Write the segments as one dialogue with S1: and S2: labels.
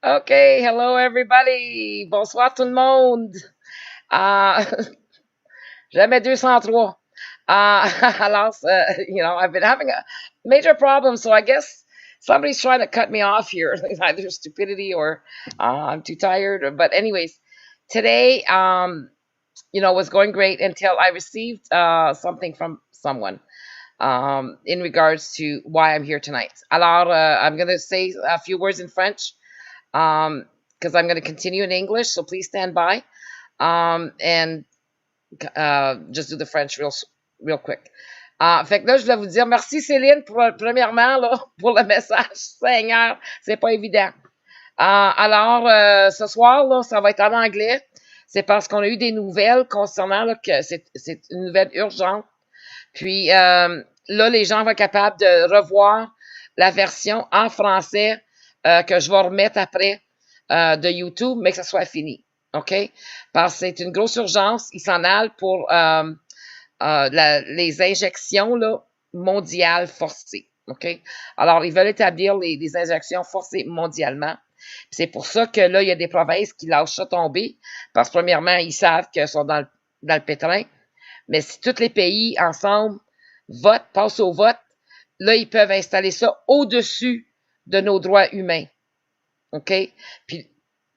S1: OK, hello everybody. Bonsoir tout le monde. Uh, jamais 203. Alors, I've been having a major problem, so I guess somebody's trying to cut me off here. Either stupidity or I'm too tired. But anyways, today, was going great until I received something from someone in regards to why I'm here tonight. Alors, I'm going to say a few words in French because I'm going to continue in English, so please stand by and just do the French real quick. Fait que là, je voulais vous dire merci Céline premièrement là, pour le message. Seigneur, c'est pas évident. Alors, ce soir, là, ça va être en anglais. C'est parce qu'on a eu des nouvelles concernant là, que c'est une nouvelle urgente. Puis là, les gens vont être capables de revoir la version en français que je vais remettre après de YouTube, mais que ça soit fini. OK? Parce que c'est une grosse urgence. Ils s'en allent pour les injections là, mondiales forcées. OK? Alors, ils veulent établir les injections forcées mondialement. C'est pour ça que là, il y a des provinces qui lâchent ça tomber. Parce que, premièrement, ils savent qu'ils sont dans le pétrin. Mais si tous les pays ensemble passent au vote, là, ils peuvent installer ça au-dessus de nos droits humains. OK? Puis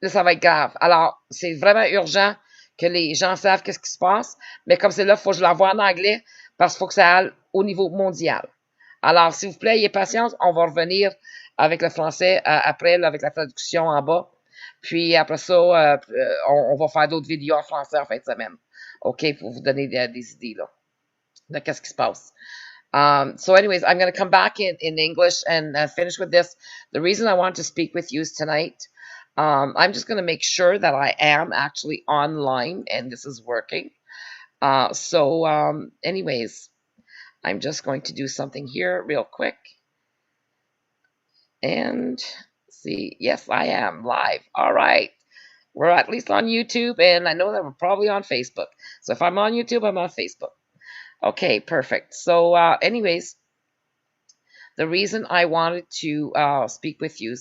S1: là, ça va être grave. Alors, c'est vraiment urgent que les gens savent qu'est-ce qui se passe. Mais comme c'est là, il faut que je l'envoie en anglais parce qu'il faut que ça aille au niveau mondial. Alors, s'il vous plaît, ayez patience. On va revenir avec le français après, là, avec la traduction en bas. Puis après ça, on va faire d'autres vidéos en français en fin de semaine. OK? Pour vous donner des idées là, de qu'est-ce qui se passe. So anyways, I'm going to come back in English and finish with this. The reason I want to speak with you is tonight. I'm just going to make sure that I am actually online and this is working. Anyways, I'm just going to do something here real quick. And see, yes, I am live. All right. We're at least on YouTube, and I know that we're probably on Facebook. So if I'm on YouTube, I'm on Facebook. Okay, perfect. So anyways, the reason I wanted to speak with you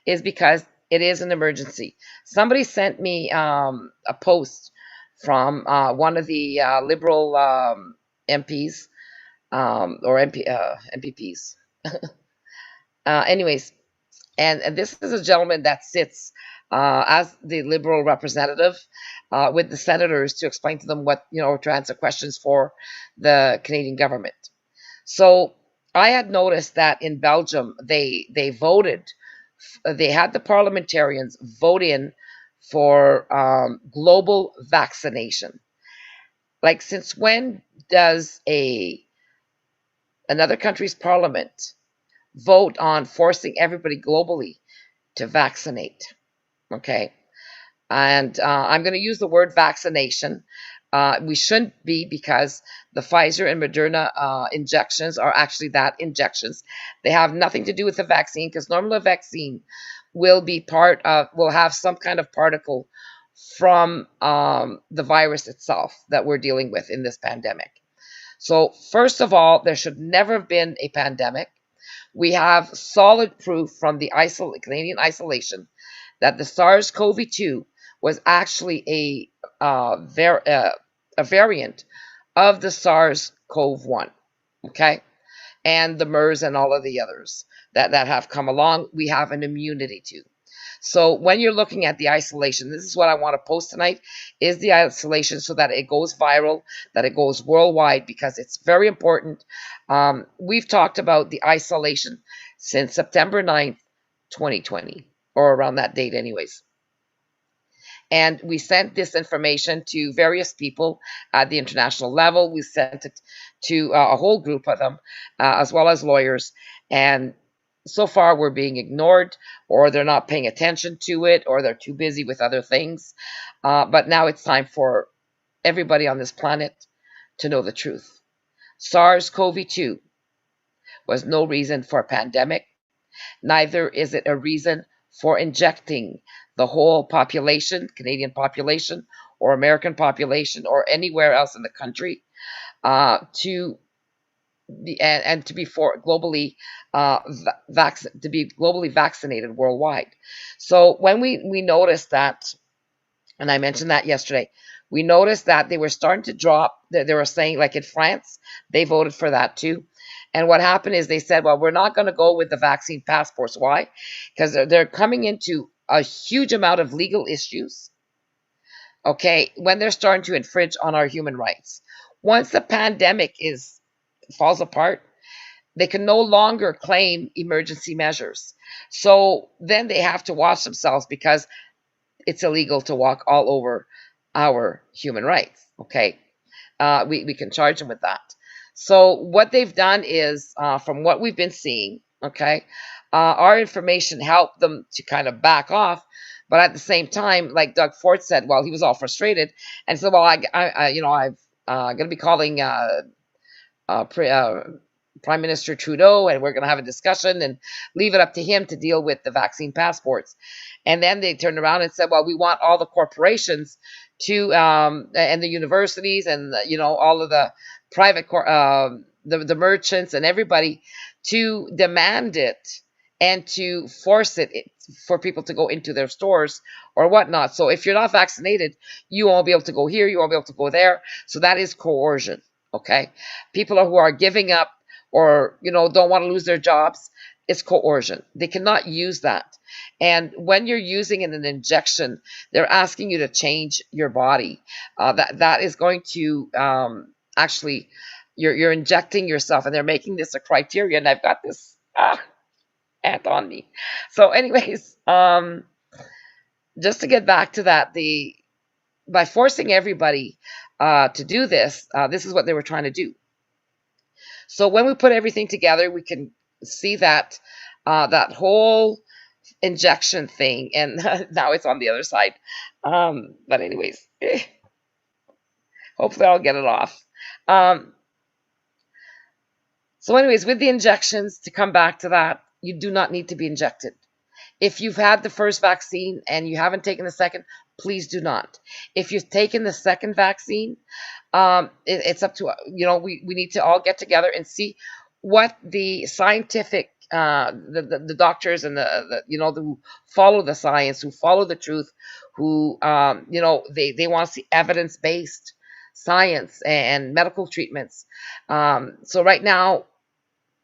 S1: is because it is an emergency. Somebody sent me a post from one of the liberal MPs or MPPs. Anyways, and this is a gentleman that sits as the liberal representative with the senators to explain to them what, to answer questions for the Canadian government. So I had noticed that in Belgium, they voted, they had the parliamentarians vote in for global vaccination. Like, since when does another country's parliament vote on forcing everybody globally to vaccinate? Okay. And I'm going to use the word vaccination. We shouldn't be, because the Pfizer and Moderna injections are actually that, injections. They have nothing to do with the vaccine, because normally a vaccine will have some kind of particle from the virus itself that we're dealing with in this pandemic. So first of all, there should never have been a pandemic. We have solid proof from the Canadian isolation that the SARS-CoV-2 was actually a variant of the SARS-CoV-1, okay? And the MERS and all of the others that have come along, we have an immunity to. So when you're looking at the isolation, this is what I want to post tonight, is the isolation, so that it goes viral, that it goes worldwide, because it's very important. We've talked about the isolation since September 9th, 2020, or around that date anyways. And we sent this information to various people at the international level. We sent it to a whole group of them, as well as lawyers. And so far, we're being ignored, or they're not paying attention to it, or they're too busy with other things. But now it's time for everybody on this planet to know the truth. SARS-CoV-2 was no reason for a pandemic. Neither is it a reason for injecting the whole population, Canadian population, or American population, or anywhere else in the country, to and to be to be globally vaccinated worldwide. So when we noticed that, and I mentioned that yesterday, we noticed that they were starting to drop. They were saying, like in France, they voted for that too. And what happened is they said, well, we're not going to go with the vaccine passports. Why? Because they're coming into a huge amount of legal issues, okay, when they're starting to infringe on our human rights. Once the pandemic falls apart, they can no longer claim emergency measures. So then they have to watch themselves because it's illegal to walk all over our human rights. Okay, we can charge them with that. So what they've done is, from what we've been seeing, okay, our information helped them to kind of back off. But at the same time, like Doug Ford said, well, he was all frustrated and said, well, I'm going to be calling uh, pre, uh, Prime Minister Trudeau, and we're going to have a discussion and leave it up to him to deal with the vaccine passports. And then they turned around and said, well, we want all the corporations to, and the universities and, all of the private, the merchants and everybody to demand it and to force it for people to go into their stores or whatnot. So if you're not vaccinated, you won't be able to go here, you won't be able to go there. So that is coercion. Okay, people who are giving up or don't want to lose their jobs, it's coercion. They cannot use that. And when you're using an injection, they're asking you to change your body. That is going to actually, you're injecting yourself, and they're making this a criteria. And I've got this ant on me. So, anyways, just to get back to that, by forcing everybody to do this, this is what they were trying to do. So when we put everything together, we can see that that whole injection thing, and now it's on the other side. But anyways, hopefully I'll get it off. So anyways, with the injections, to come back to that, you do not need to be injected. If you've had the first vaccine and you haven't taken the second, please do not. If you've taken the second vaccine, it's up to, we need to all get together and see what the scientific, the doctors and who follow the science, who follow the truth, who, they want to see evidence-based science and medical treatments. So right now,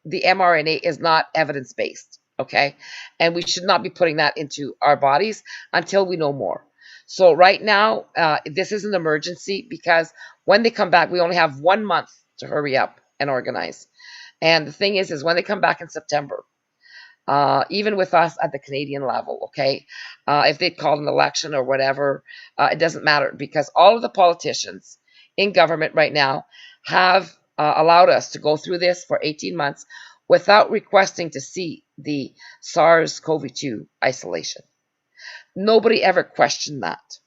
S1: the mRNA is not evidence-based. Okay, and we should not be putting that into our bodies until we know more. So right now, this is an emergency because when they come back, we only have 1 month to hurry up and organize. And the thing is when they come back in September, even with us at the Canadian level, okay, if they called an election or whatever, it doesn't matter because all of the politicians in government right now have allowed us to go through this for 18 months without requesting to see the SARS-CoV-2 isolation. Nobody ever questioned that.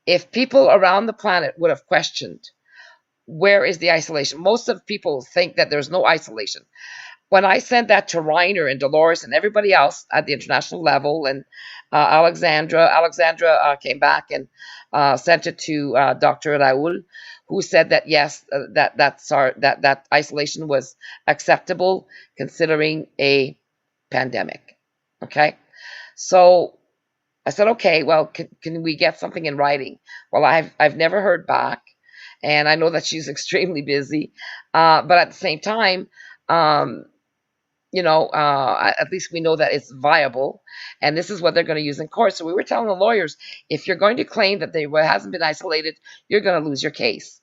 S1: If people around the planet would have questioned, where is the isolation? Most of people think that there's no isolation. When I sent that to Reiner and Dolores and everybody else at the international level, and Alexandra came back and sent it to Dr. Raoul, who said that yes, that isolation was acceptable considering a pandemic. Okay, so I said, okay, well, can we get something in writing? Well, I've never heard back, and I know that she's extremely busy, but at the same time, at least we know that it's viable, and this is what they're going to use in court. So we were telling the lawyers, if you're going to claim that they hasn't been isolated, you're going to lose your case.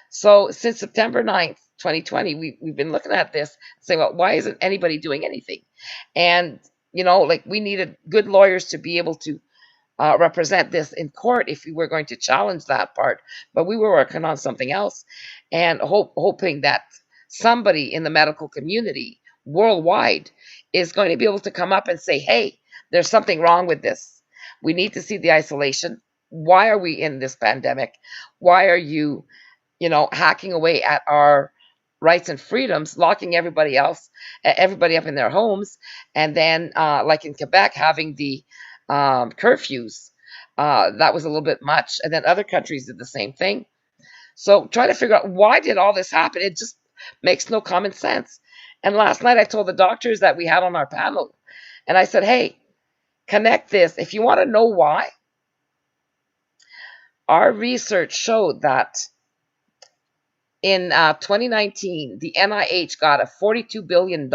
S1: So since September 9th, 2020, we've been looking at this, saying, well, why isn't anybody doing anything? And, we needed good lawyers to be able to represent this in court if we were going to challenge that part. But we were working on something else and hoping that somebody in the medical community worldwide is going to be able to come up and say, hey, there's something wrong with this. We need to see the isolation. Why are we in this pandemic? Why are you, hacking away at our rights and freedoms, locking everybody up in their homes, and then, like in Quebec, having the curfews. That was a little bit much. And then other countries did the same thing. So try to figure out, why did all this happen? Makes no common sense. And last night I told the doctors that we had on our panel, and I said, hey, connect this. If you want to know why, our research showed that in 2019, the NIH got a $42 billion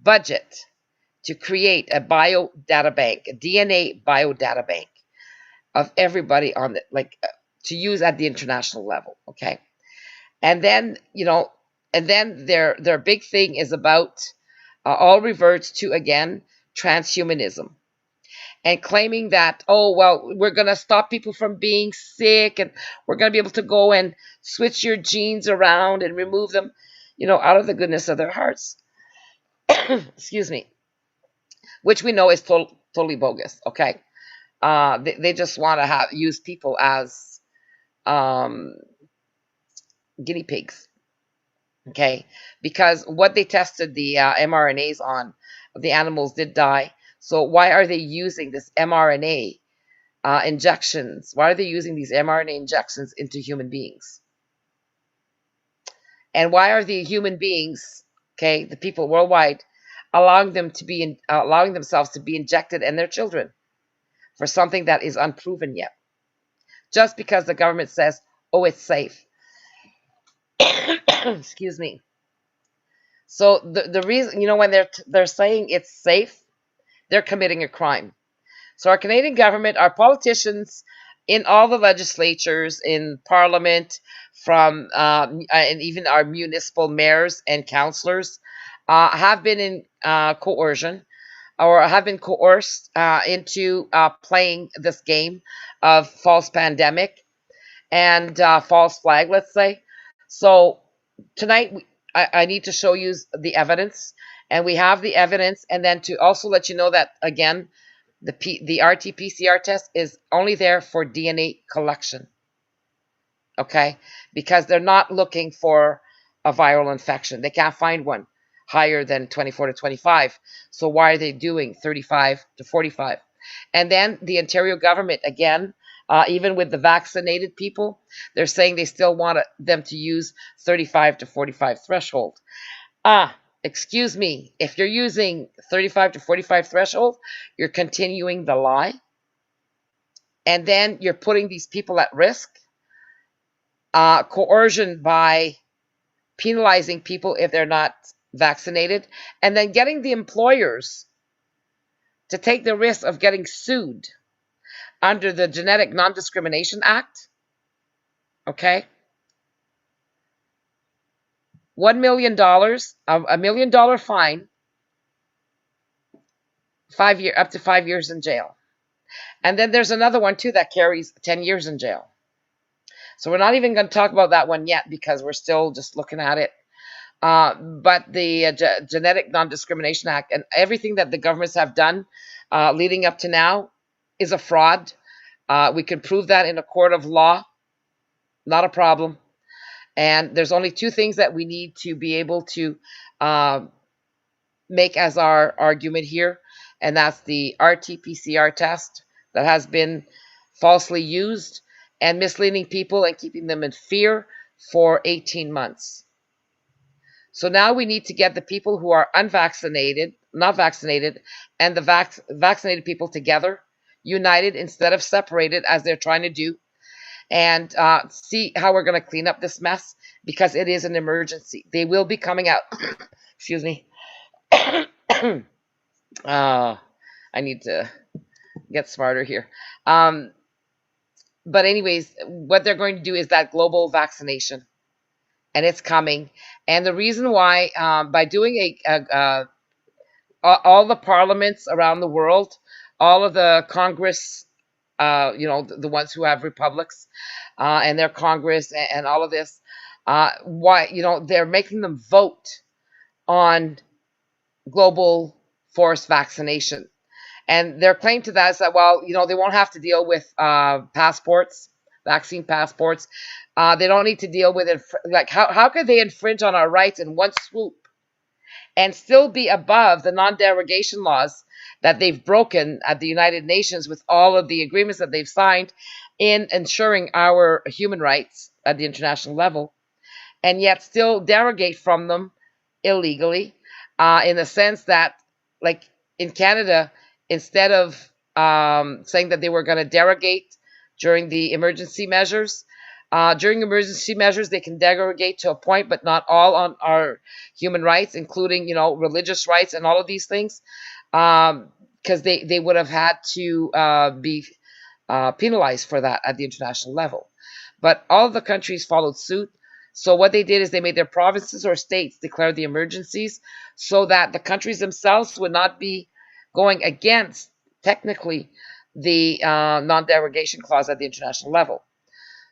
S1: budget to create a bio data bank, a DNA bio data bank of everybody on the, to use at the international level. Okay. And then, their big thing is about all reverts to, again, transhumanism, and claiming that, oh, well, we're going to stop people from being sick, and we're going to be able to go and switch your genes around and remove them, out of the goodness of their hearts. Excuse me. Which we know is totally bogus, okay? They just want to use people as guinea pigs, okay? Because what they tested the mRNAs on, the animals did die. So why are they using this mRNA injections? Why are they using these mRNA injections into human beings? And why are the human beings, okay, the people worldwide, allowing themselves to be injected and their children for something that is unproven yet? Just because the government says, oh, it's safe. Excuse me. So the reason, when they're saying it's safe, they're committing a crime. So our Canadian government, our politicians in all the legislatures, in Parliament, and even our municipal mayors and councillors, have been in coercion, or have been coerced into playing this game of false pandemic and false flag, let's say. So tonight, I need to show you the evidence, and we have the evidence, and then to also let you know that, again, the RT-PCR test is only there for DNA collection, okay? Because they're not looking for a viral infection. They can't find one higher than 24 to 25. So why are they doing 35 to 45? And then the Ontario government, again, even with the vaccinated people, they're saying they still want them to use 35 to 45 threshold. Excuse me, if you're using 35 to 45 threshold, you're continuing the lie. And then you're putting these people at risk. Coercion by penalizing people if they're not vaccinated. And then getting the employers to take the risk of getting sued under the Genetic Non-Discrimination Act. Okay? $1 million, $1 million fine, up to 5 years in jail. And then there's another one too that carries 10 years in jail. So we're not even going to talk about that one yet because we're still just looking at it. But the Genetic Non-Discrimination Act and everything that the governments have done leading up to now is a fraud. We can prove that in a court of law. Not a problem. And there's only two things that we need to be able to make as our argument here, and that's the RT-PCR test that has been falsely used and misleading people and keeping them in fear for 18 months. So now we need to get the people who are unvaccinated, not vaccinated, and the vaccinated people together, united instead of separated as they're trying to do, and see how we're going to clean up this mess, because it is an emergency. They will be coming out. Excuse me. I need to get smarter here. But anyways, what they're going to do is that global vaccination, and it's coming. And the reason why, by doing all the parliaments around the world, all of the Congress, the ones who have republics, and their Congress and all of this, why, they're making them vote on global forced vaccination. And their claim to that is that, well, they won't have to deal with vaccine passports. They don't need to deal with it. How could they infringe on our rights in one swoop and still be above the non-derogation laws that they've broken at the United Nations with all of the agreements that they've signed in ensuring our human rights at the international level? and yet still derogate from them illegally, in the sense that, like in Canada, instead of saying that they were going to derogate during the emergency measures, during emergency measures, they can derogate to a point, but not all on our human rights, including, religious rights and all of these things, because they would have had to be penalized for that at the international level. But all of the countries followed suit. So what they did is they made their provinces or states declare the emergencies so that the countries themselves would not be going against, technically, the non-derogation clause at the international level.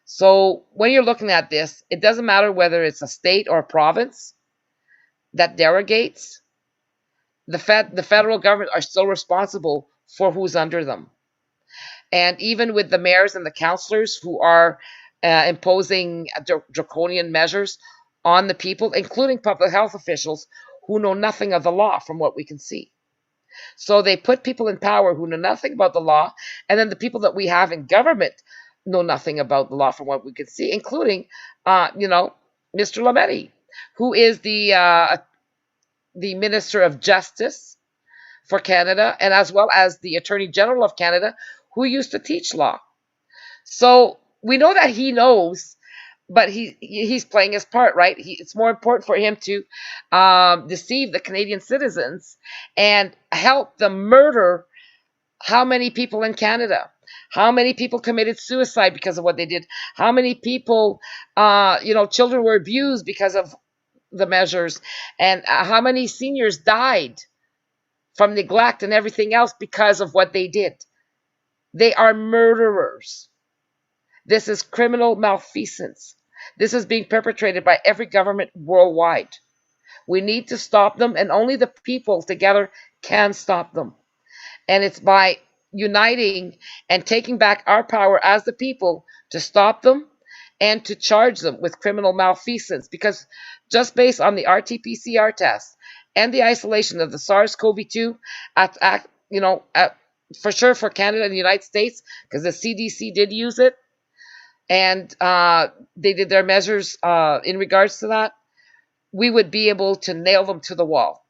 S1: So when you're looking at this, it doesn't matter whether it's a state or a province that derogates. The federal government are still responsible for who's under them. And even with the mayors and the councillors who are imposing draconian measures on the people, including public health officials who know nothing of the law, from what we can see. So they put people in power who know nothing about the law, and then the people that we have in government know nothing about the law, from what we can see, including, Mr. Lametti, who is the Minister of Justice for Canada, and as well as the Attorney General of Canada, who used to teach law. So we know that he knows, but he's playing his part, right? It's more important for him to deceive the Canadian citizens and help them murder how many people in Canada. How many people committed suicide because of what they did? How many people, children were abused because of the measures? And how many seniors died from neglect and everything else because of what they did? They are murderers. This is criminal malfeasance. This is being perpetrated by every government worldwide. We need to stop them, and only the people together can stop them. And it's by uniting and taking back our power as the people to stop them and to charge them with criminal malfeasance. Because just based on the RT-PCR test and the isolation of the SARS-CoV-2, for sure for Canada and the United States, because the CDC did use it, and they did their measures in regards to that, we would be able to nail them to the wall.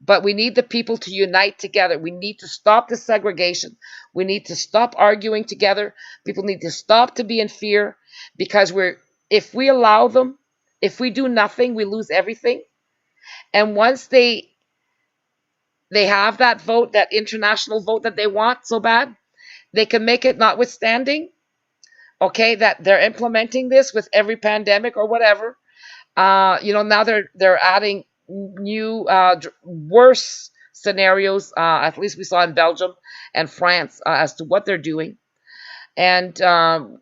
S1: But we need the people to unite together. We need to stop the segregation. We need to stop arguing together. People need to stop to be in fear, because if we allow them, if we do nothing, we lose everything. And once they have that vote, that international vote that they want so bad, they can make it notwithstanding, okay, that they're implementing this with every pandemic or whatever. Now they're adding new, worse scenarios. At least we saw in Belgium and France as to what they're doing. And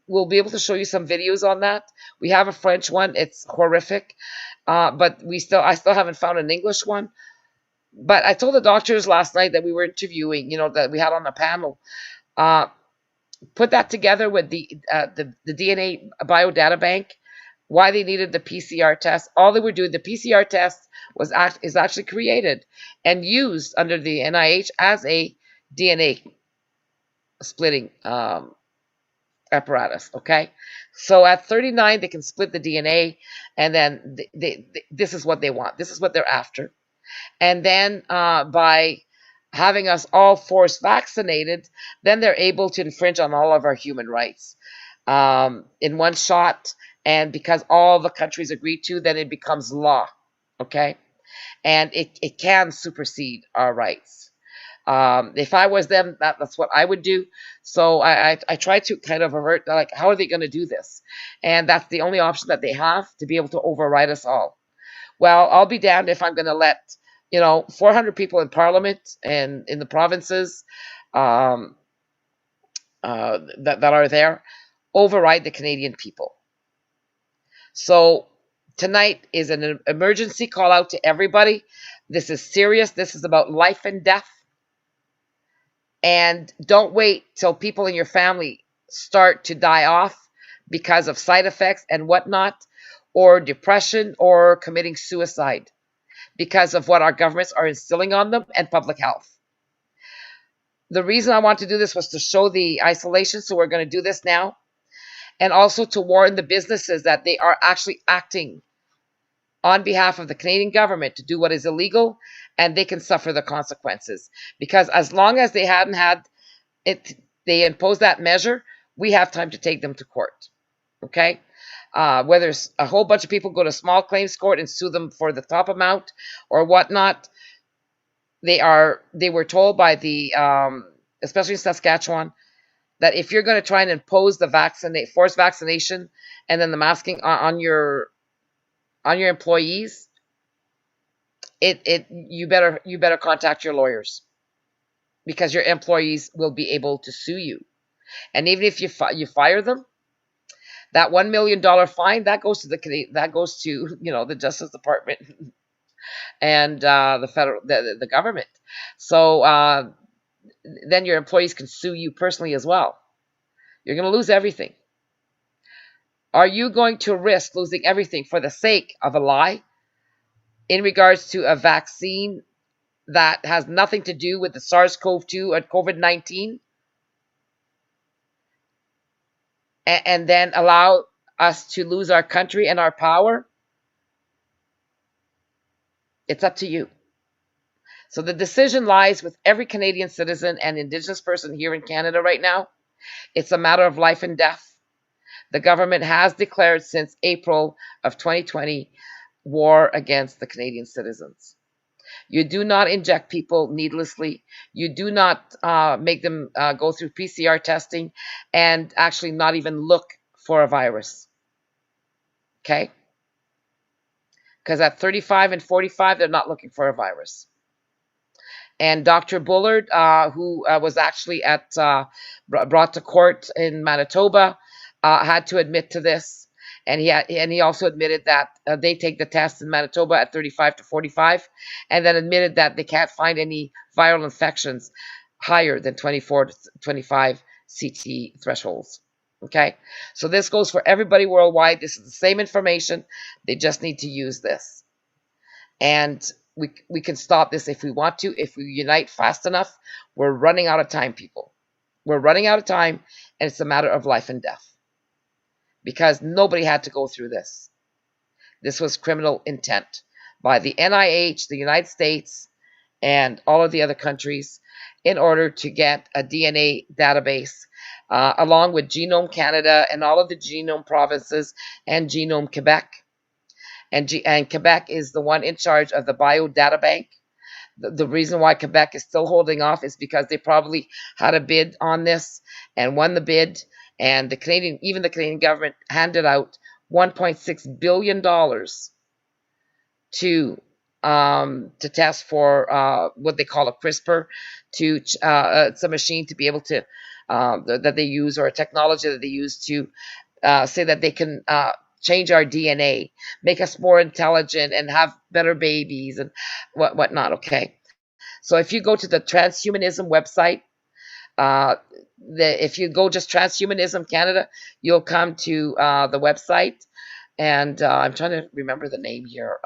S1: we'll be able to show you some videos on that. We have a French one. It's horrific. But I still haven't found an English one. But I told the doctors last night that we were interviewing, that we had on the panel, put that together with the DNA biodata bank, why they needed the PCR test. All they were doing, the PCR test is actually created and used under the NIH as a DNA splitting apparatus. Okay, so at 39 they can split the DNA, and then this is what they want. This is what they're after. And then by having us all force vaccinated, then they're able to infringe on all of our human rights in one shot. And because all the countries agree to, then it becomes law, okay? And it can supersede our rights. If I was them, that's what I would do. So I try to kind of avert, like, how are they going to do this? And that's the only option that they have to be able to override us all. Well, I'll be damned if I'm going to let 400 people in Parliament and in the provinces that are there override the Canadian people. So tonight is an emergency call out to everybody. This is serious. This is about life and death. And don't wait till people in your family start to die off because of side effects and whatnot, or depression, or committing suicide because of what our governments are instilling on them, and public health. The reason I want to do this was to show the isolation, so we're going to do this now. and also to warn the businesses that they are actually acting on behalf of the Canadian government to do what is illegal, and they can suffer the consequences. Because as long as they hadn't had it, they imposed that measure, we have time to take them to court. Okay? Whether a whole bunch of people go to small claims court and sue them for the top amount or whatnot, they were told by the especially in Saskatchewan, that if you're going to try and impose the forced vaccination and then the masking on your employees, you better contact your lawyers, because your employees will be able to sue you. And even if you fire them, that $1 million fine that goes to the Justice Department and the government. So then your employees can sue you personally as well. You're going to lose everything. Are you going to risk losing everything for the sake of a lie in regards to a vaccine that has nothing to do with the SARS-CoV-2 and COVID-19, and then allow us to lose our country and our power? It's up to you. So the decision lies with every Canadian citizen and Indigenous person here in Canada right now. It's a matter of life and death. The government has declared since April of 2020 war against the Canadian citizens. You do not inject people needlessly. You do not make them go through PCR testing and actually not even look for a virus. Okay? Because at 35 and 45, they're not looking for a virus. And Dr. Bullard, who was actually brought to court in Manitoba, had to admit to this. And he also admitted that they take the test in Manitoba at 35 to 45, and then admitted that they can't find any viral infections higher than 24 to 25 CT thresholds. Okay? So this goes for everybody worldwide. This is the same information. They just need to use this. And we can stop this if we want to, if we unite fast enough. We're running out of time, people. We're running out of time, and it's a matter of life and death. Because nobody had to go through this. This was criminal intent by the NIH, the United States, and all of the other countries in order to get a DNA database, along with Genome Canada and all of the Genome provinces and Genome Quebec. And Quebec is the one in charge of the bio data bank. The reason why Quebec is still holding off is because they probably had a bid on this and won the bid. And the Canadian government handed out $1.6 billion to test for what they call a CRISPR, it's a machine to be able to that they use, or a technology that they use to say that they can change our DNA, make us more intelligent, and have better babies and whatnot. Okay, so if you go to the Transhumanism website, if you go just Transhumanism Canada, you'll come to the website, and I'm trying to remember the name here.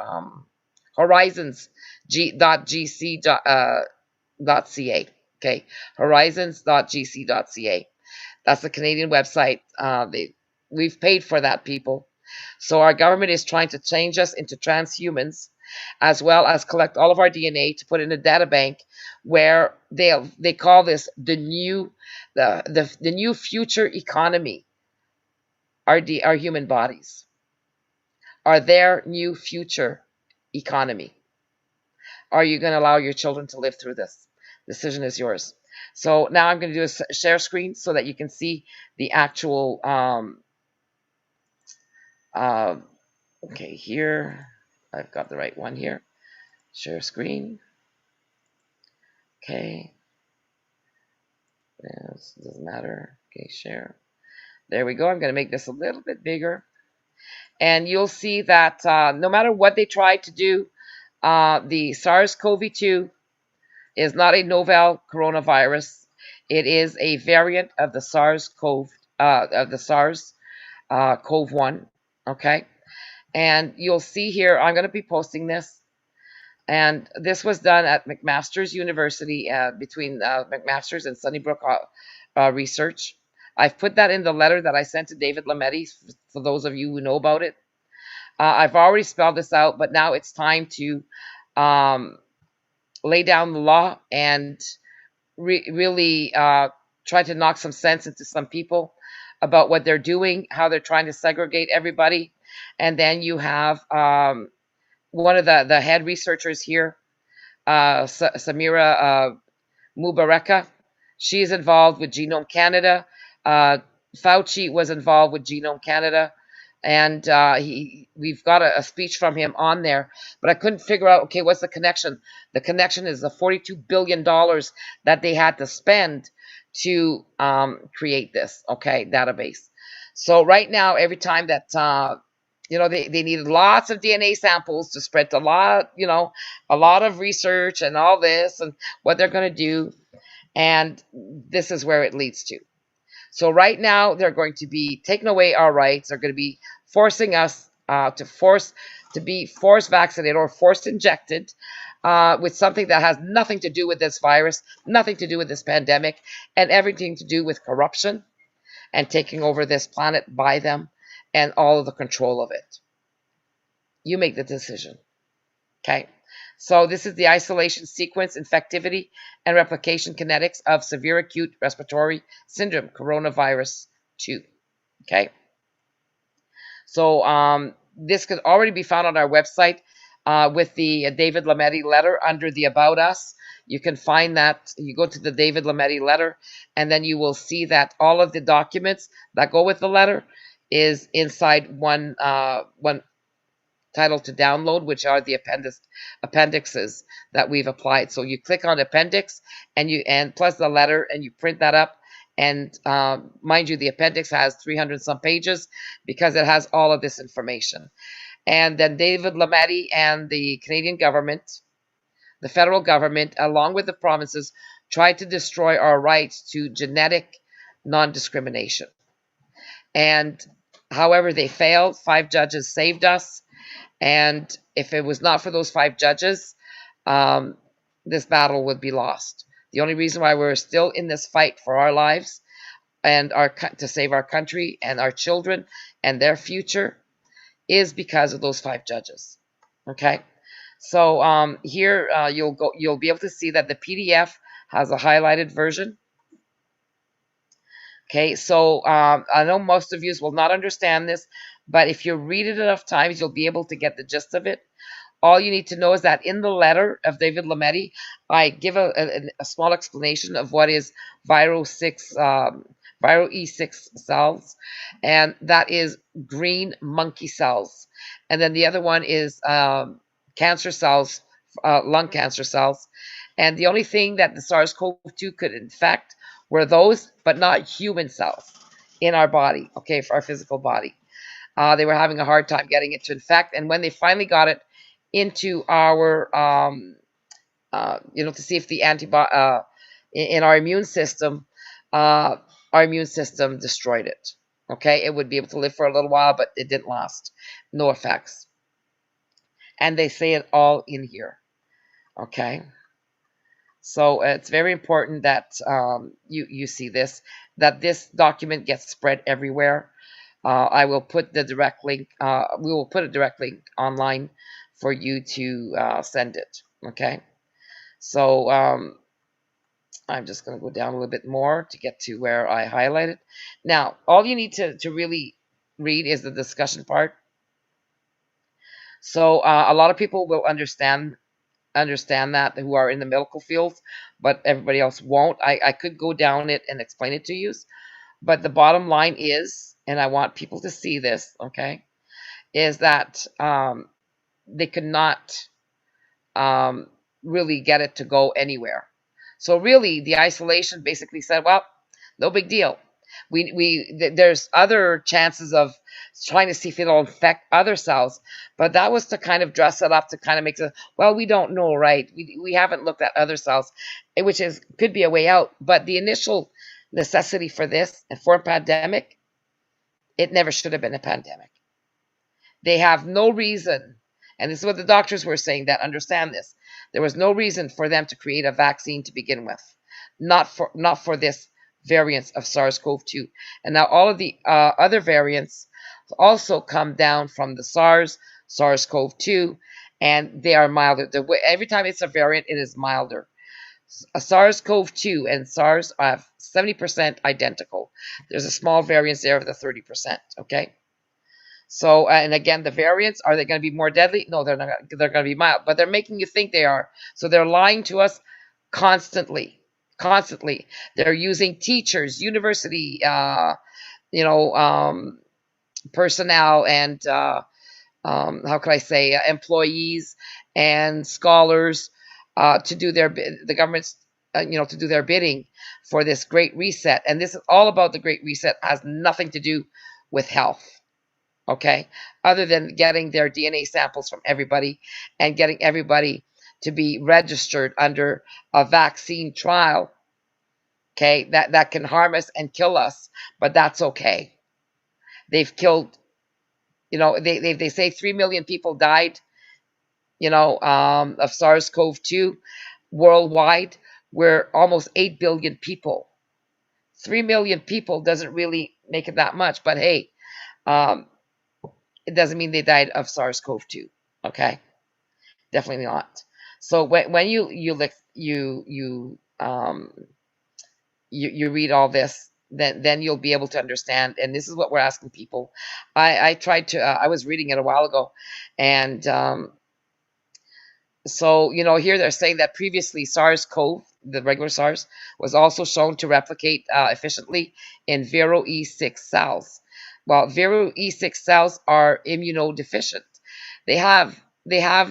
S1: Horizons.gc.ca. Okay, horizons.gc.ca. That's the Canadian website. We've paid for that, people. So our government is trying to change us into transhumans, as well as collect all of our DNA to put in a data bank where they call this the new future economy. Our human bodies are their new future economy. Are you going to allow your children to live through this? Decision is yours. So now I'm going to do a share screen so that you can see the actual okay, here I've got the right one here. Share screen. Okay. This doesn't matter. Okay, share. There we go. I'm going to make this a little bit bigger. And you'll see that no matter what they try to do, the SARS-CoV-2 is not a novel coronavirus. It is a variant of the SARS-CoV-1. Okay. And you'll see here, I'm going to be posting this. And this was done at McMaster's University, between McMaster's and Sunnybrook Research. I've put that in the letter that I sent to David Lametti, for those of you who know about it. I've already spelled this out, but now it's time to lay down the law and really try to knock some sense into some people about what they're doing, how they're trying to segregate everybody. And then you have one of the head researchers here, Samira Mubareka. She's involved with Genome Canada. Fauci was involved with Genome Canada. And we've got a speech from him on there, but I couldn't figure out, okay, what's the connection? The connection is the $42 billion that they had to spend to create this, okay, database. So right now, every time that, they needed lots of DNA samples to spread a lot, a lot of research and all this and what they're going to do. And this is where it leads to. So right now, they're going to be taking away our rights. They're going to be forcing us to be force vaccinated or force injected with something that has nothing to do with this virus, nothing to do with this pandemic, and everything to do with corruption and taking over this planet by them and all of the control of it. You make the decision. Okay. So this is the isolation sequence, infectivity, and replication kinetics of severe acute respiratory syndrome, coronavirus 2. Okay. So this could already be found on our website with the David Lametti letter under the About Us. You can find that. You go to the David Lametti letter, and then you will see that all of the documents that go with the letter is inside one title to download, which are the appendixes that we've applied. So you click on appendix and plus the letter, and you print that up. And mind you, the appendix has 300 some pages because it has all of this information. And then David Lametti and the Canadian government, the federal government, along with the provinces, tried to destroy our rights to genetic non-discrimination. And however, they failed. 5 judges saved us. And if it was not for those 5 judges, this battle would be lost. The only reason why we're still in this fight for our lives and to save our country and our children and their future is because of those 5 judges. Okay, so here you'll be able to see that the PDF has a highlighted version. Okay, so I know most of you will not understand this, but if you read it enough times, you'll be able to get the gist of it. All you need to know is that in the letter of David Lametti, I give a small explanation of what is viral E6 cells, and that is green monkey cells. And then the other one is cancer cells, lung cancer cells. And the only thing that the SARS-CoV-2 could infect were those, but not human cells in our body, okay, for our physical body. They were having a hard time getting it to infect, and when they finally got it into our, to see if the antibody in our immune system destroyed it. Okay, it would be able to live for a little while, but it didn't last. No effects. And they say it all in here. Okay. So it's very important that you see this, that this document gets spread everywhere. I will put the direct link. We will put a direct link online for you to send it. Okay. So I'm just going to go down a little bit more to get to where I highlighted. Now, all you need to really read is the discussion part. So a lot of people will understand that who are in the medical field, but everybody else won't. I could go down it and explain it to you, but the bottom line is, and I want people to see this, okay, is that they could not really get it to go anywhere. So really, the isolation basically said, well, no big deal. There's other chances of trying to see if it'll infect other cells, but that was to kind of dress it up to kind of make it, well, we don't know, right? We haven't looked at other cells, which could be a way out. But the initial necessity for this and for a pandemic, it never should have been a pandemic. They have no reason, and this is what the doctors were saying that understand this. There was no reason for them to create a vaccine to begin with, not for this variants of SARS-CoV-2. And now all of the other variants also come down from the SARS-CoV-2, and they are milder. Every time it's a variant, it is milder. A SARS-CoV-2 and SARS are 70% identical. There's a small variance there of the 30%, okay? So, and again, the variants, are they going to be more deadly? No, they're not. They're going to be mild, but they're making you think they are. So they're lying to us constantly. Constantly. They're using teachers, university, personnel, and how can I say, employees and scholars to do the government's to do their bidding for this great reset. And this is all about the great reset. It has nothing to do with health. Okay, other than getting their DNA samples from everybody and getting everybody to be registered under a vaccine trial. Okay, that can harm us and kill us, but that's okay. They've killed, they say 3 million people died, of SARS-CoV-2 worldwide. We're almost 8 billion people. 3 million people doesn't really make it that much, but hey, it doesn't mean they died of SARS-CoV-2. Okay, definitely not. So when you read all this, then you'll be able to understand. And this is what we're asking people. I tried to. I was reading it a while ago, and so, here they're saying that previously SARS-CoV, the regular SARS, was also shown to replicate efficiently in Vero E6 cells. Well, Vero E6 cells are immunodeficient. They have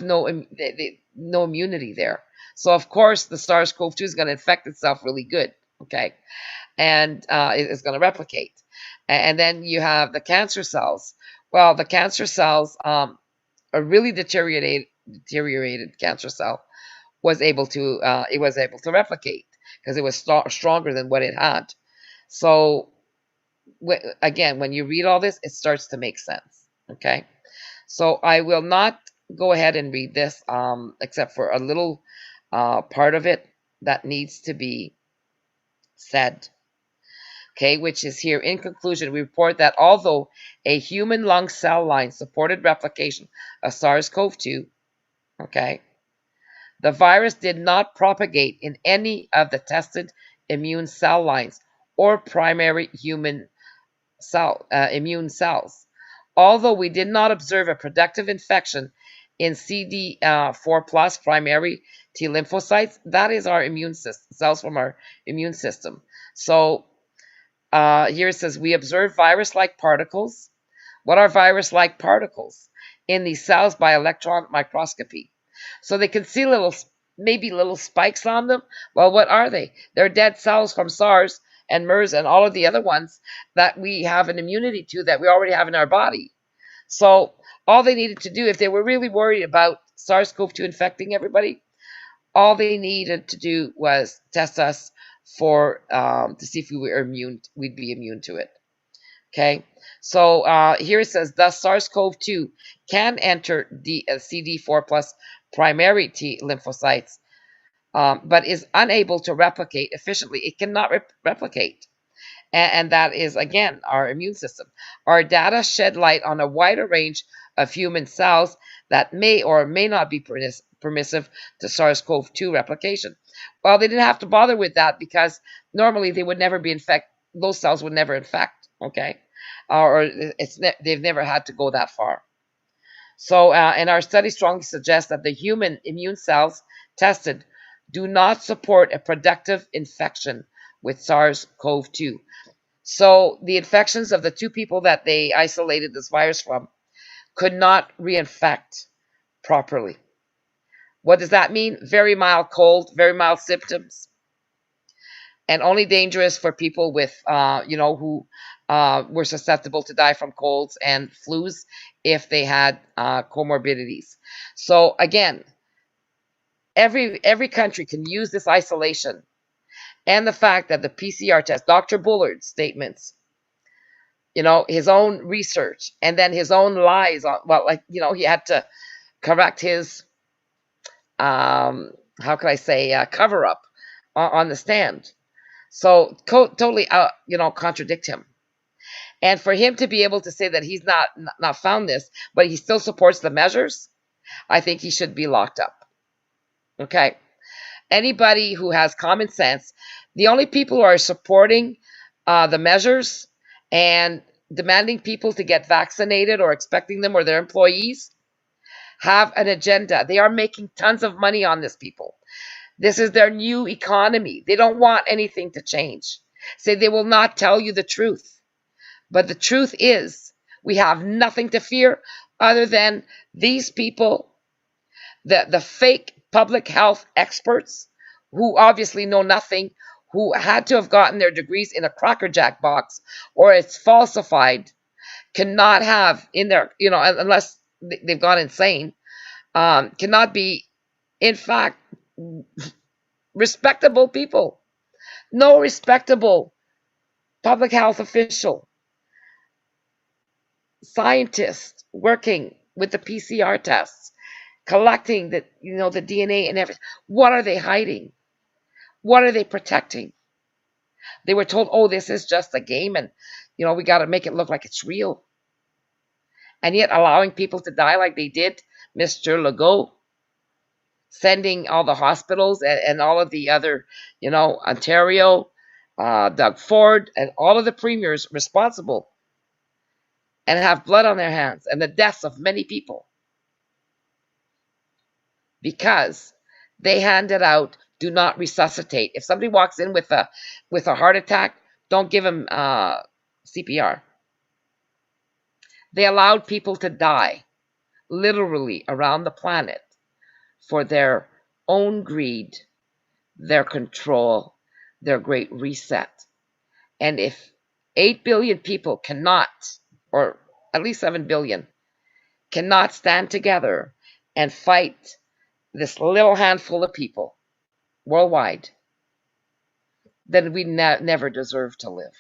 S1: no no immunity there. So of course the SARS-CoV-2 is going to infect itself really good, okay, and it's going to replicate. And then you have the cancer cells. Well, the cancer cells, a really deteriorated cancer cell was able to replicate because it was stronger than what it had. So again, when you read all this, it starts to make sense. Okay, so I will not go ahead and read this, except for a little part of it that needs to be said. Okay, which is here. In conclusion, we report that although a human lung cell line supported replication of SARS-CoV-2, okay, the virus did not propagate in any of the tested immune cell lines or primary human immune cells. Although we did not observe a productive infection in CD4 plus primary T lymphocytes, that is our immune system, cells from our immune system. So here it says we observe virus-like particles. What are virus-like particles? In these cells by electron microscopy. So they can see maybe little spikes on them. Well, what are they? They're dead cells from SARS and MERS and all of the other ones that we have an immunity to, that we already have in our body. So all they needed to do, if they were really worried about SARS-CoV-2 infecting everybody, all they needed to do was test us for to see if we were immune. We'd be immune to it. Okay, so here it says, thus SARS-CoV-2 can enter the CD4 plus primary T lymphocytes, but is unable to replicate efficiently. It cannot replicate. And that is, again, our immune system. Our data shed light on a wider range of human cells that may or may not be permissive to SARS-CoV-2 replication. Well, they didn't have to bother with that because normally they would never be infected. Those cells would never infect, okay? Or they've never had to go that far. So, and our study strongly suggests that the human immune cells tested do not support a productive infection with SARS-CoV-2. So the infections of the 2 people that they isolated this virus from could not reinfect properly. What does that mean? Very mild cold, very mild symptoms, and only dangerous for people with, who were susceptible to die from colds and flus if they had comorbidities. So again, every country can use this isolation and the fact that the PCR test, Dr. Bullard's statements, his own research, and then his own lies. He had to correct his, how can I say, cover up on the stand. So totally, contradict him. And for him to be able to say that he's not found this, but he still supports the measures, I think he should be locked up. Okay. Anybody who has common sense, the only people who are supporting the measures and demanding people to get vaccinated or expecting them or their employees have an agenda. They are making tons of money on this, people. This is their new economy. They don't want anything to change. Say they will not tell you the truth. But the truth is, we have nothing to fear other than these people, the fake public health experts who obviously know nothing, who had to have gotten their degrees in a Cracker Jack box or it's falsified, cannot have in their, unless they've gone insane, cannot be, in fact, respectable people. No respectable public health official, scientist working with the PCR tests, collecting the DNA and everything. What are they hiding? What are they protecting? They were told, oh, this is just a game and we got to make it look like it's real. And yet allowing people to die like they did, Mr. Legault, sending all the hospitals and all of the other, Ontario, Doug Ford, and all of the premiers responsible and have blood on their hands and the deaths of many people because they handed out do not resuscitate. If somebody walks in with a heart attack, don't give him CPR. They allowed people to die literally around the planet for their own greed, their control, their great reset. And if 8 billion people cannot, or at least 7 billion, cannot stand together and fight this little handful of people worldwide, then we never deserve to live.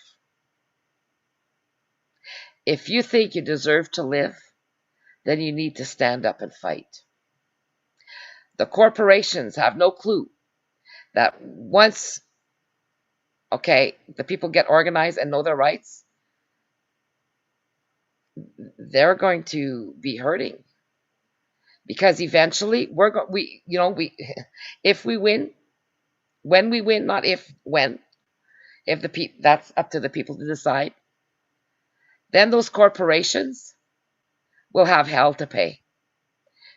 S1: If you think you deserve to live, then you need to stand up and fight. The corporations have no clue that once, the people get organized and know their rights, they're going to be hurting. Because eventually if we win, when we win, not if, when, if that's up to the people to decide, then those corporations will have hell to pay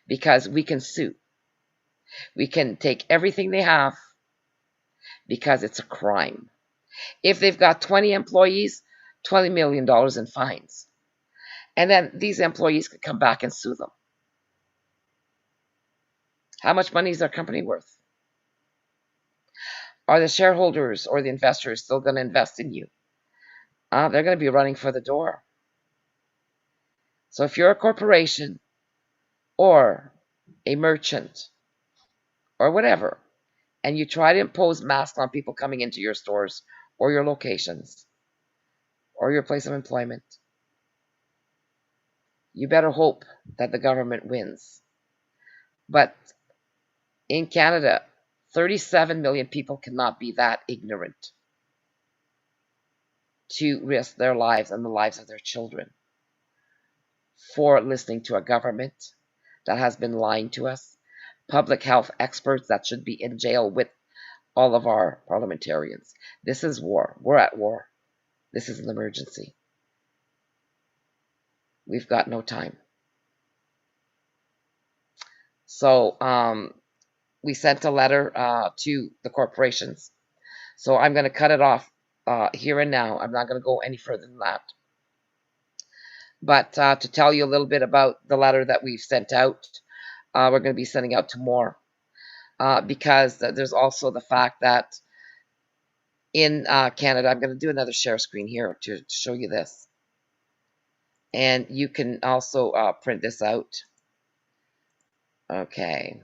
S1: because we can sue. We can take everything they have because it's a crime. If they've got 20 employees, $20 million in fines. And then these employees could come back and sue them. How much money is their company worth? Are the shareholders or the investors still going to invest in you? They're going to be running for the door. So if you're a corporation or a merchant or whatever, and you try to impose masks on people coming into your stores or your locations or your place of employment, you better hope that the government wins. But in Canada, 37 million people cannot be that ignorant to risk their lives and the lives of their children for listening to a government that has been lying to us, public health experts that should be in jail with all of our parliamentarians. This is war. We're at war. This is an emergency. We've got no time. So we sent a letter to the corporations. So I'm going to cut it off here and now. I'm not going to go any further than that. But to tell you a little bit about the letter that we've sent out, we're going to be sending out to more because there's also the fact that in Canada, I'm going to do another share screen here to show you this. And you can also print this out. Okay.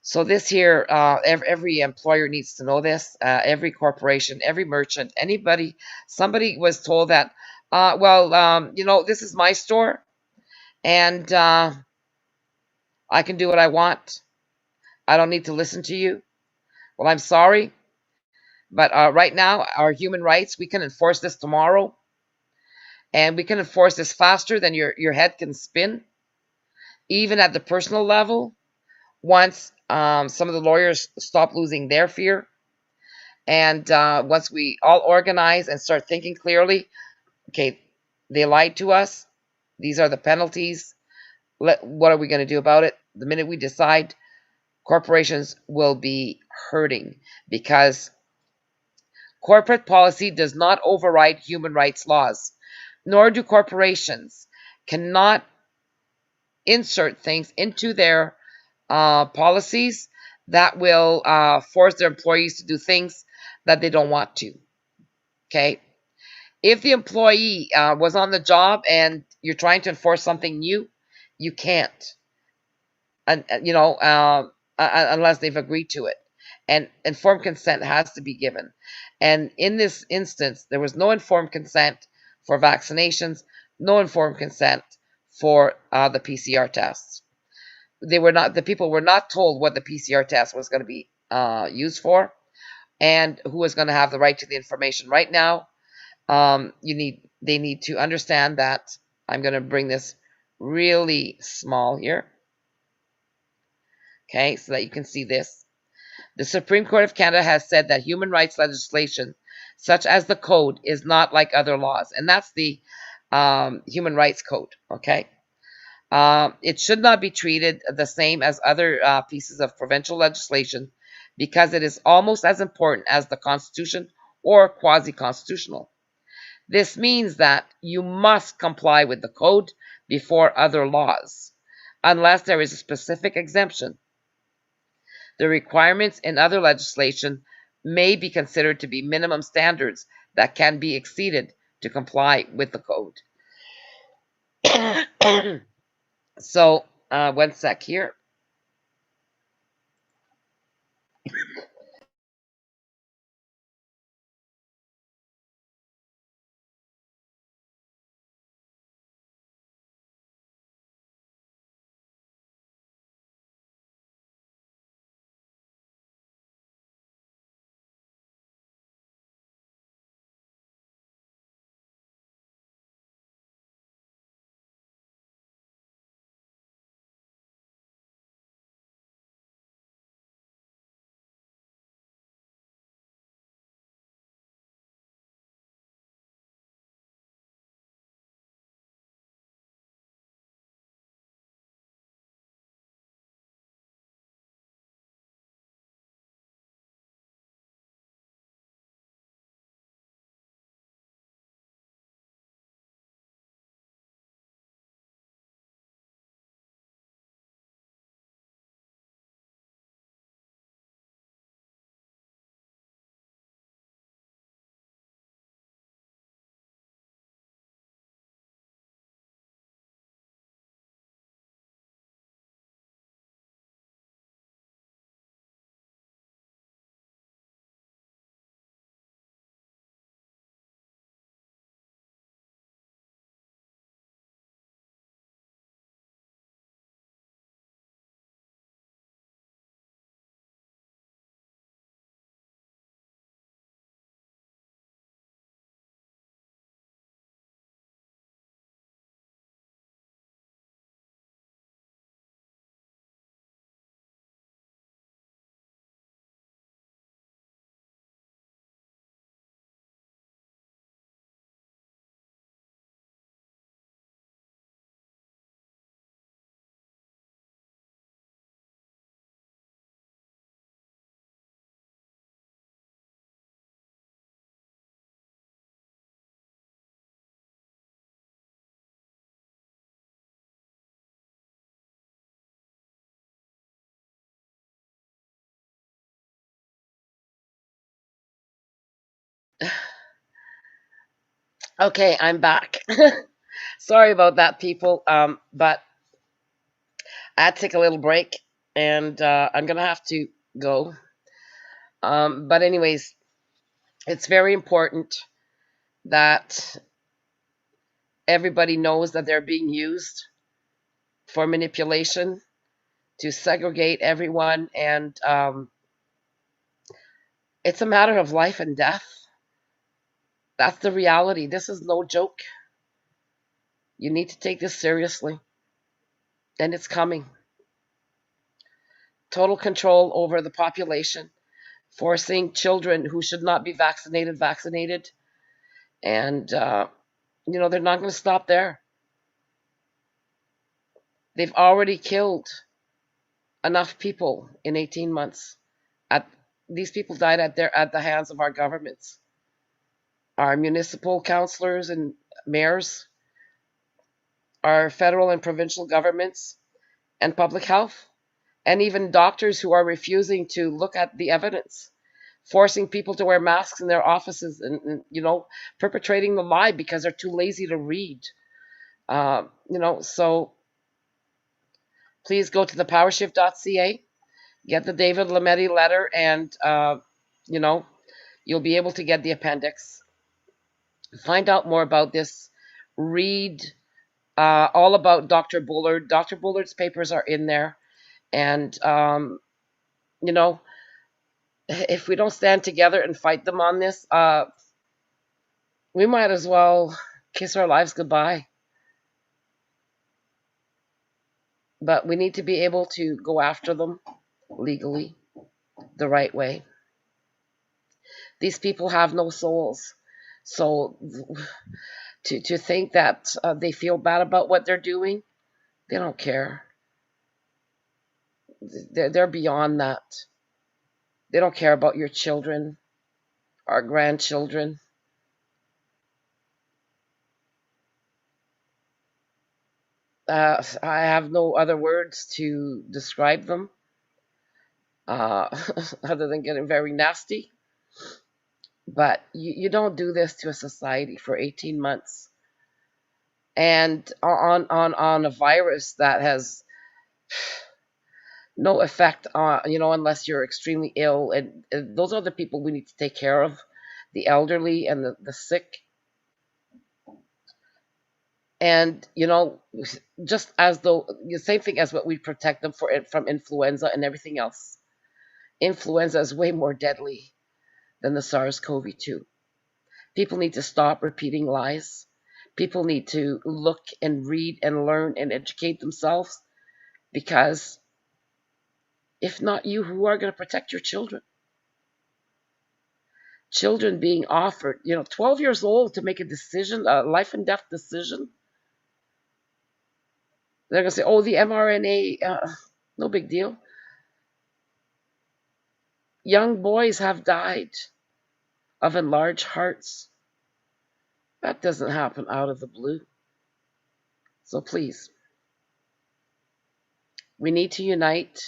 S1: So this here, every employer needs to know this. Every corporation, every merchant, anybody, somebody was told that, this is my store, and I can do what I want. I don't need to listen to you. Well, I'm sorry. But right now, our human rights, we can enforce this tomorrow, and we can enforce this faster than your head can spin, even at the personal level. Once some of the lawyers stop losing their fear, and once we all organize and start thinking clearly, okay, they lied to us. These are the penalties. What are we going to do about it? The minute we decide, corporations will be hurting, because corporate policy does not override human rights laws, nor do corporations cannot insert things into their policies that will force their employees to do things that they don't want to. Okay? If the employee was on the job and you're trying to enforce something new, you can't, unless they've agreed to it. And informed consent has to be given. And in this instance, there was no informed consent for vaccinations, no informed consent for the PCR tests. The people were not told what the PCR test was going to be used for, and who was going to have the right to the information. Right now, they need to understand that. I'm going to bring this really small here, okay, so that you can see this. The Supreme Court of Canada has said that human rights legislation, such as the Code, is not like other laws, and that's the Human Rights Code, okay? It should not be treated the same as other pieces of provincial legislation, because it is almost as important as the Constitution or quasi-constitutional. This means that you must comply with the Code before other laws, unless there is a specific exemption. The requirements in other legislation may be considered to be minimum standards that can be exceeded to comply with the Code. So, one sec here. Okay, I'm back. Sorry about that, people. But I had to take a little break, and I'm gonna have to go. But anyways, it's very important that everybody knows that they're being used for manipulation to segregate everyone, and It's a matter of life and death. That's the reality. This is no joke. You need to take this seriously. And it's coming. Total control over the population, forcing children who should not be vaccinated. And, they're not going to stop there. They've already killed enough people in 18 months. At, these people died at the hands of our governments, our municipal councillors and mayors, our federal and provincial governments, and public health, and even doctors who are refusing to look at the evidence, forcing people to wear masks in their offices, and perpetrating the lie because they're too lazy to read. So please go to thepowershift.ca, get the David Lametti letter, and you'll be able to get the appendix. Find out more about this. Read all about Dr. Bullard. Dr. Bullard's papers are in there. And, if we don't stand together and fight them on this, we might as well kiss our lives goodbye. But we need to be able to go after them legally, the right way. These people have no souls. So to think that they feel bad about what they're doing, they don't care. They're beyond that. They don't care about your children, our grandchildren. I have no other words to describe them other than getting very nasty. But you don't do this to a society for 18 months. And on a virus that has no effect on, unless you're extremely ill. And those are the people we need to take care of, the elderly and the sick. And, just as though the same thing as what we protect them from influenza and everything else. Influenza is way more deadly than the SARS-CoV-2. People need to stop repeating lies. People need to look and read and learn and educate themselves, because if not you, who are going to protect your children? Children being offered, 12 years old, to make a decision, a life and death decision. They're going to say, oh, the mRNA, no big deal. Young boys have died of enlarged hearts. That doesn't happen out of the blue. So please, we need to unite.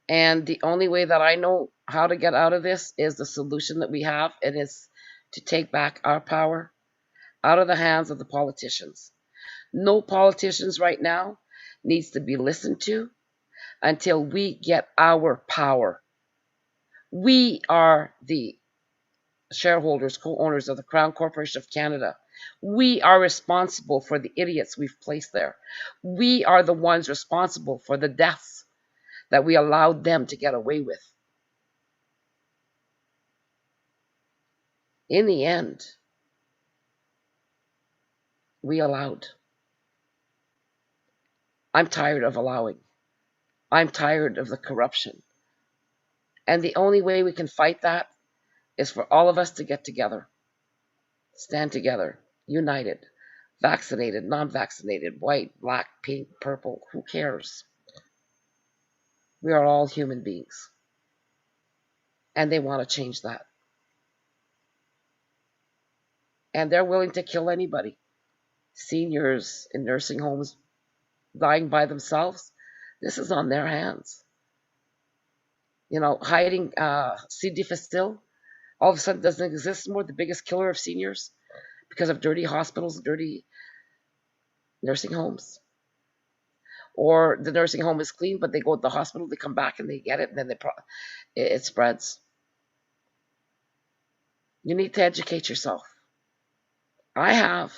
S1: And the only way that I know how to get out of this is the solution that we have. It is to take back our power out of the hands of the politicians. No politicians right now needs to be listened to until we get our power. We are the shareholders, co-owners of the Crown Corporation of Canada. We are responsible for the idiots we've placed there. We are the ones responsible for the deaths that we allowed them to get away with. In the end, we allowed. I'm tired of allowing. I'm tired of the corruption. And the only way we can fight that is for all of us to get together. Stand together, united, vaccinated, non-vaccinated, white, black, pink, purple, who cares? We are all human beings. And they want to change that. And they're willing to kill anybody. Seniors in nursing homes dying by themselves. This is on their hands. Hiding C. difficile all of a sudden doesn't exist anymore. The biggest killer of seniors because of dirty hospitals, dirty nursing homes. Or the nursing home is clean, but they go to the hospital, they come back and they get it, and then it spreads. You need to educate yourself. I have,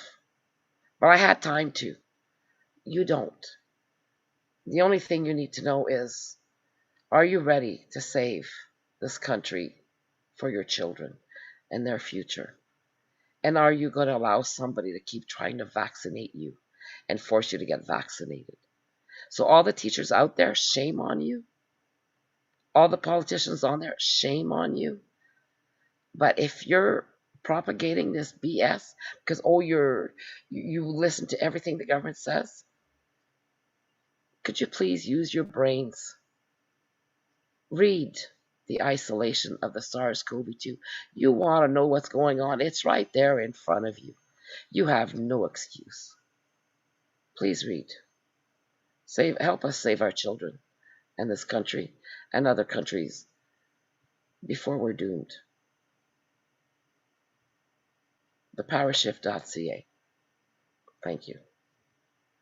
S1: but I had time to. You don't. The only thing you need to know is, are you ready to save this country for your children and their future? And are you going to allow somebody to keep trying to vaccinate you and force you to get vaccinated? So all the teachers out there, shame on you. All the politicians on there, shame on you. But if you're propagating this BS because you listen to everything the government says, could you please use your brains? Read The Isolation of the SARS-CoV-2. You want to know what's going on? It's right there in front of you. You have no excuse. Please read. Help us save our children and this country and other countries before we're doomed. thepowershift.ca. Thank you.